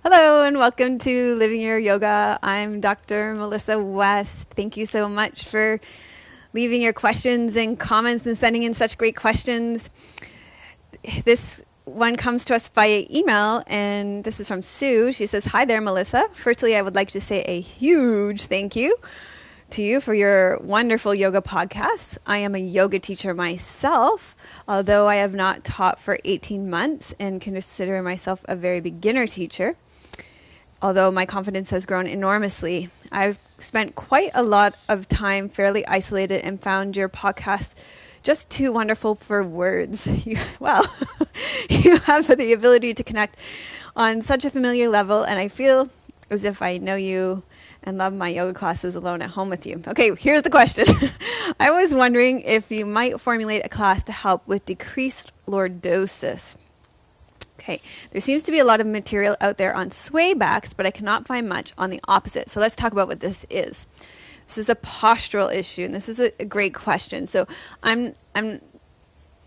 Hello and welcome to Living Your Yoga. I'm Dr. Melissa West. Thank you so much for leaving your questions and comments and sending in such great questions. This one comes to us via email, and this is from Sue. She says, "Hi there, Melissa. Firstly, I would like to say a huge thank you to you for your wonderful yoga podcasts. I am a yoga teacher myself, although I have not taught for 18 months and consider myself a very beginner teacher. Although my confidence has grown enormously, I've spent quite a lot of time fairly isolated and found your podcast just too wonderful for words. You have the ability to connect on such a familiar level, and I feel as if I know you and love my yoga classes alone at home with you." Okay, here's the question. I was wondering if you might formulate a class to help with decreased lordosis. Okay, there seems to be a lot of material out there on sway backs, but I cannot find much on the opposite. So let's talk about what this is. This is a postural issue, and this is a great question. So I'm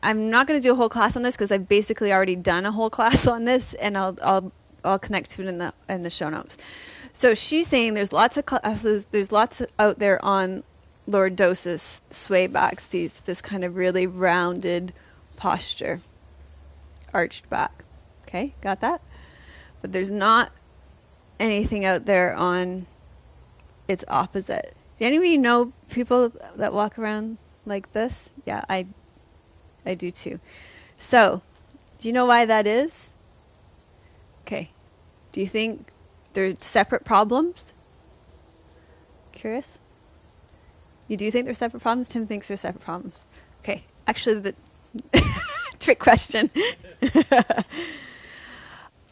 not going to do a whole class on this because I've basically already done a whole class on this, and I'll connect to it in the show notes. So she's saying there's lots of classes, there's lots out there on lordosis sway backs, this kind of really rounded posture, arched back. Okay, got that? But there's not anything out there on its opposite. Do any of you know people that walk around like this? Yeah, I do too. So, do you know why that is? Okay. Do you think they're separate problems? Curious? You do think they're separate problems? Tim thinks they're separate problems. Okay. Actually, the trick question.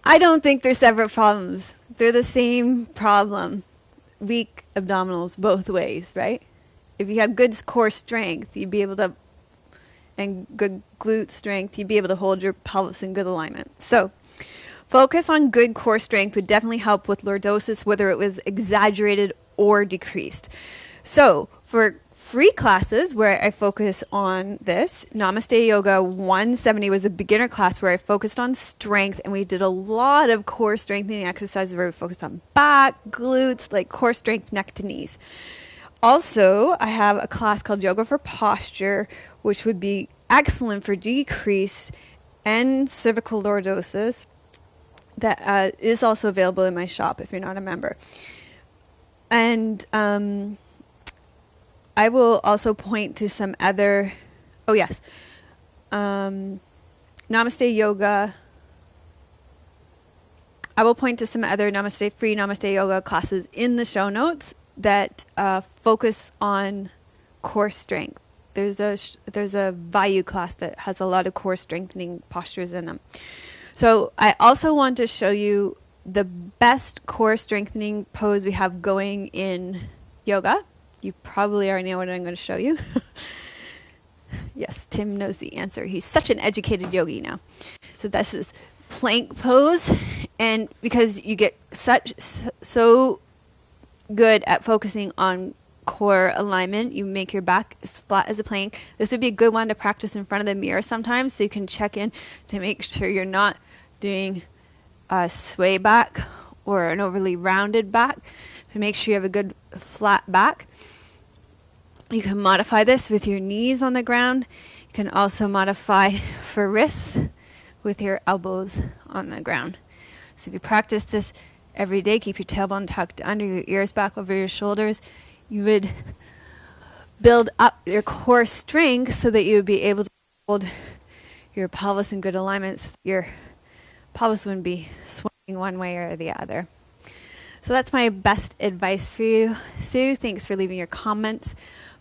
I don't think they're separate problems. They're the same problem. Weak abdominals both ways, right? If you have good core strength, you'd be able to, and good glute strength, you'd be able to hold your pelvis in good alignment. So, focus on good core strength would definitely help with lordosis, whether it was exaggerated or decreased. So, for free classes where I focus on this, Namaste Yoga 170 was a beginner class where I focused on strength, and we did a lot of core strengthening exercises where we focused on back, glutes, like core strength, neck to knees. Also, I have a class called Yoga for Posture, which would be excellent for decreased and cervical lordosis. That is also available in my shop if you're not a member. And I will also point to some other, Namaste Yoga. I will point to some other free Namaste Yoga classes in the show notes that focus on core strength. There's a Vayu class that has a lot of core strengthening postures in them. So I also want to show you the best core strengthening pose we have going in yoga. You probably already know what I'm going to show you. Yes, Tim knows the answer. He's such an educated yogi now. So this is plank pose. And because you get so good at focusing on core alignment, you make your back as flat as a plank. This would be a good one to practice in front of the mirror sometimes, so you can check in to make sure you're not doing a sway back or an overly rounded back, to make sure you have a good flat back. You can modify this with your knees on the ground. You can also modify for wrists with your elbows on the ground. So if you practice this every day, keep your tailbone tucked under, your ears back over your shoulders, you would build up your core strength so that you would be able to hold your pelvis in good alignment, so your pelvis wouldn't be swinging one way or the other. So that's my best advice for you, Sue. Thanks for leaving your comments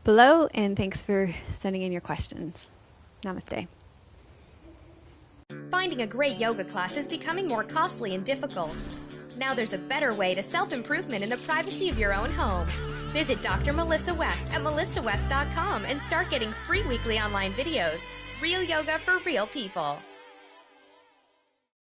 below, and thanks for sending in your questions. Namaste. Finding a great yoga class is becoming more costly and difficult. Now there's a better way to self-improvement in the privacy of your own home. Visit Dr. Melissa West at melissawest.com and start getting free weekly online videos. Real yoga for real people.